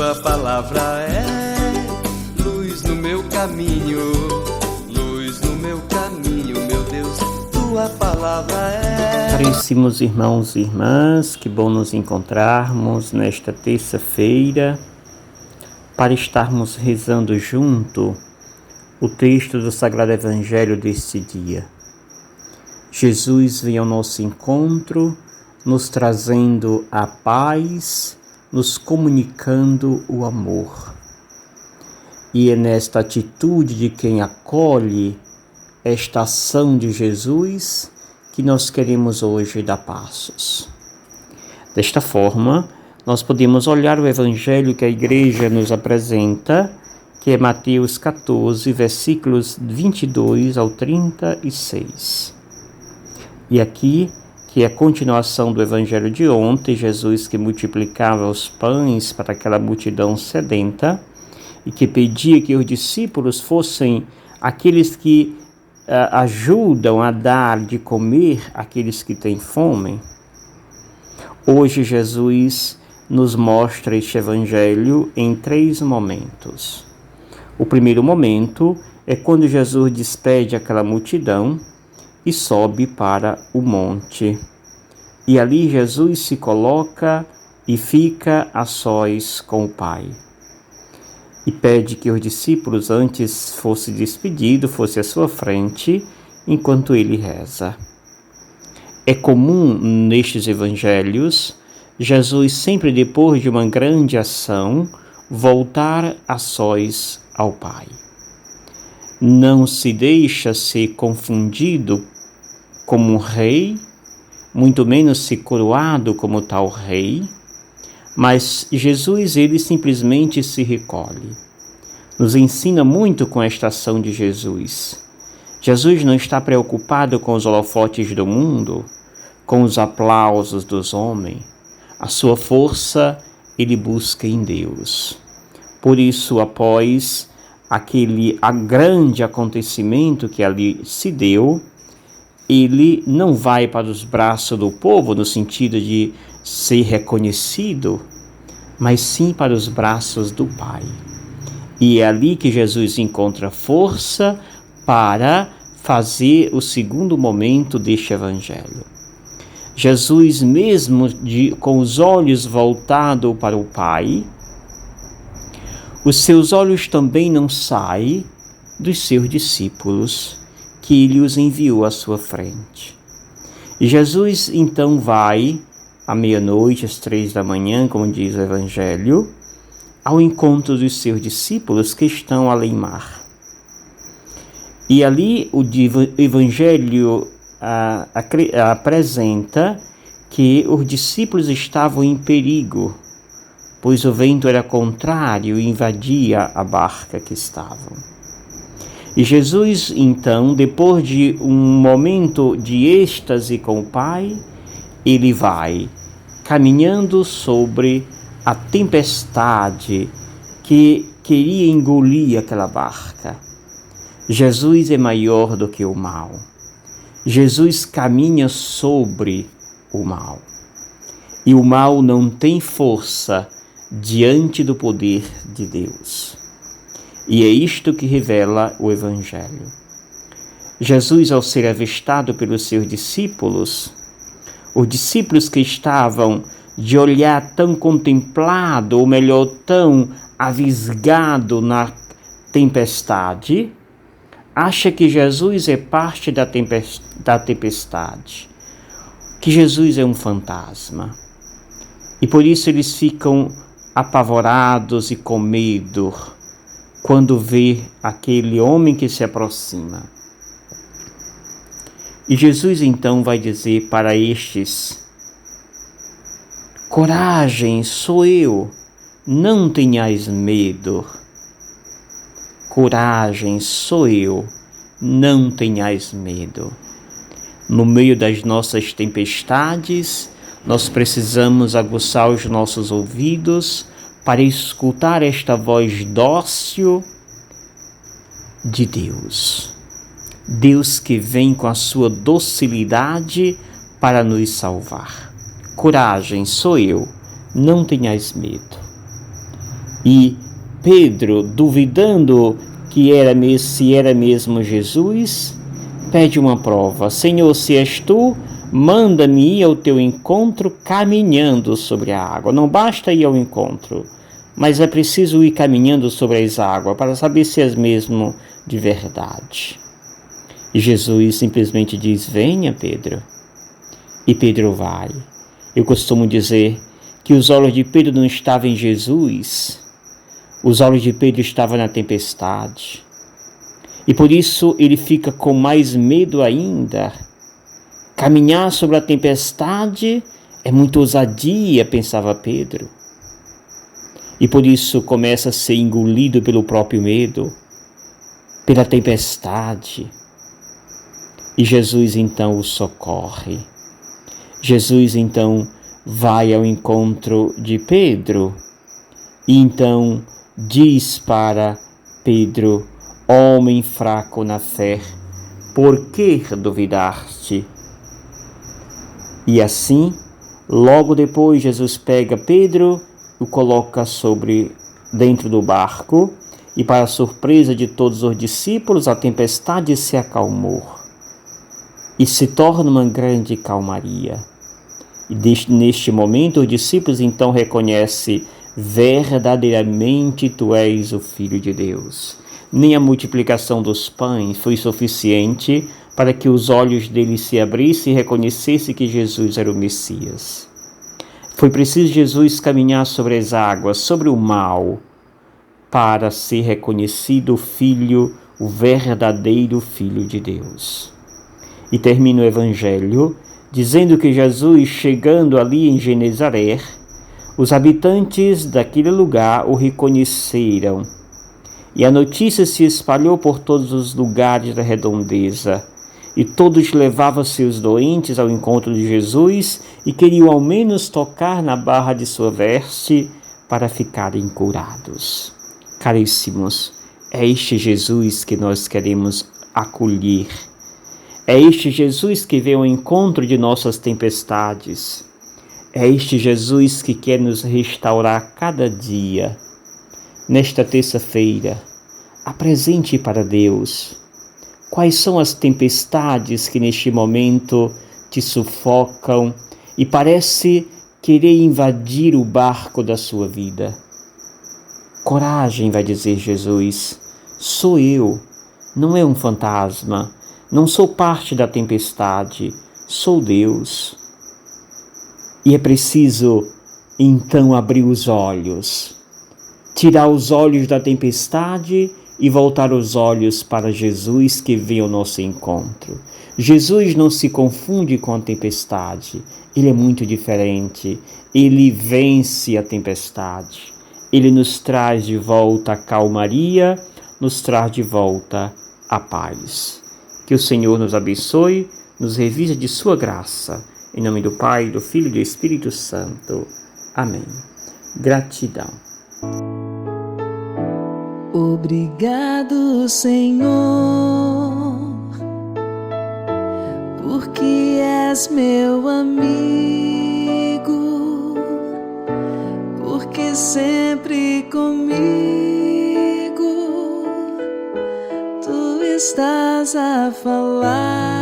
Tua palavra é luz no meu caminho, luz no meu caminho, meu Deus, Tua palavra é. Caríssimos irmãos e irmãs, que bom nos encontrarmos nesta terça-feira para estarmos rezando junto o texto do Sagrado Evangelho deste dia. Jesus vem ao nosso encontro, nos trazendo a paz, nos comunicando o amor. E é nesta atitude de quem acolhe esta ação de Jesus que nós queremos hoje dar passos. Desta forma, nós podemos olhar o Evangelho que a Igreja nos apresenta, que é Mateus 14, versículos 22 ao 36. E aqui, que é a continuação do Evangelho de ontem, Jesus que multiplicava os pães para aquela multidão sedenta e que pedia que os discípulos fossem aqueles que ajudam a dar de comer àqueles que têm fome. Hoje Jesus nos mostra este Evangelho em 3 momentos. O primeiro momento é quando Jesus despede aquela multidão e sobe para o monte. E ali Jesus se coloca e fica a sós com o Pai. E pede que os discípulos, antes fosse despedido, fosse à sua frente, enquanto ele reza. É comum nestes evangelhos, Jesus sempre depois de uma grande ação, voltar a sós ao Pai. Não se deixa ser confundido como um rei, muito menos ser coroado como tal rei, mas Jesus, ele simplesmente se recolhe. Nos ensina muito com esta ação de Jesus. Jesus não está preocupado com os holofotes do mundo, com os aplausos dos homens. A sua força ele busca em Deus. Por isso, após aquele grande acontecimento que ali se deu, ele não vai para os braços do povo no sentido de ser reconhecido, mas sim para os braços do Pai. E é ali que Jesus encontra força para fazer o segundo momento deste Evangelho. Jesus, mesmo com os olhos voltados para o Pai, os seus olhos também não saem dos seus discípulos, que ele os enviou à sua frente. E Jesus então vai, à meia-noite, às 3 da manhã, como diz o Evangelho, ao encontro dos seus discípulos que estão além-mar. E ali o Evangelho apresenta que os discípulos estavam em perigo, pois o vento era contrário e invadia a barca que estavam. E Jesus, então, depois de um momento de êxtase com o Pai, ele vai caminhando sobre a tempestade que queria engolir aquela barca. Jesus é maior do que o mal. Jesus caminha sobre o mal. E o mal não tem força diante do poder de Deus. E é isto que revela o Evangelho. Jesus, ao ser avistado pelos seus discípulos, os discípulos que estavam de olhar tão contemplado, ou melhor, tão avisgado na tempestade, acha que Jesus é parte da tempestade, que Jesus é um fantasma. E por isso eles ficam apavorados e com medo quando vê aquele homem que se aproxima. E Jesus então vai dizer para estes: coragem, sou eu, não tenhais medo. Coragem, sou eu, não tenhais medo. No meio das nossas tempestades, nós precisamos aguçar os nossos ouvidos para escutar esta voz dócil de Deus. Deus que vem com a sua docilidade para nos salvar. Coragem, sou eu, não tenhais medo. E Pedro, duvidando se era mesmo Jesus, pede uma prova. Senhor, se és tu, manda-me ir ao teu encontro caminhando sobre a água. Não basta ir ao encontro, mas é preciso ir caminhando sobre as águas para saber se és mesmo de verdade. E Jesus simplesmente diz: venha, Pedro. E Pedro vai. Eu costumo dizer que os olhos de Pedro não estavam em Jesus, os olhos de Pedro estavam na tempestade. E por isso ele fica com mais medo ainda. Caminhar sobre a tempestade é muita ousadia, pensava Pedro. E por isso começa a ser engolido pelo próprio medo, pela tempestade. E Jesus então o socorre. Jesus então vai ao encontro de Pedro e então diz para Pedro: homem fraco na fé, por que duvidaste? E assim, logo depois, Jesus pega Pedro, o coloca dentro do barco, e para a surpresa de todos os discípulos, a tempestade se acalmou e se torna uma grande calmaria. E neste momento, os discípulos então reconhecem: verdadeiramente tu és o Filho de Deus. Nem a multiplicação dos pães foi suficiente para que os olhos deles se abrissem e reconhecessem que Jesus era o Messias. Foi preciso Jesus caminhar sobre as águas, sobre o mal, para ser reconhecido o Filho, o verdadeiro Filho de Deus. E termina o Evangelho dizendo que Jesus, chegando ali em Genezaré, os habitantes daquele lugar o reconheceram. E a notícia se espalhou por todos os lugares da redondeza. E todos levavam seus doentes ao encontro de Jesus e queriam ao menos tocar na barra de sua veste para ficarem curados. Caríssimos, é este Jesus que nós queremos acolher. É este Jesus que vem ao encontro de nossas tempestades. É este Jesus que quer nos restaurar cada dia. Nesta terça-feira, apresente para Deus quais são as tempestades que neste momento te sufocam e parece querer invadir o barco da sua vida. Coragem, vai dizer Jesus, sou eu, não é um fantasma, não sou parte da tempestade, sou Deus. E é preciso então abrir os olhos, tirar os olhos da tempestade e voltar os olhos para Jesus que vem ao nosso encontro. Jesus não se confunde com a tempestade, ele é muito diferente, ele vence a tempestade, ele nos traz de volta a calmaria, nos traz de volta a paz. Que o Senhor nos abençoe, nos revista de sua graça, em nome do Pai, do Filho e do Espírito Santo. Amém. Gratidão. Obrigado, Senhor, porque és meu amigo, porque sempre comigo tu estás a falar.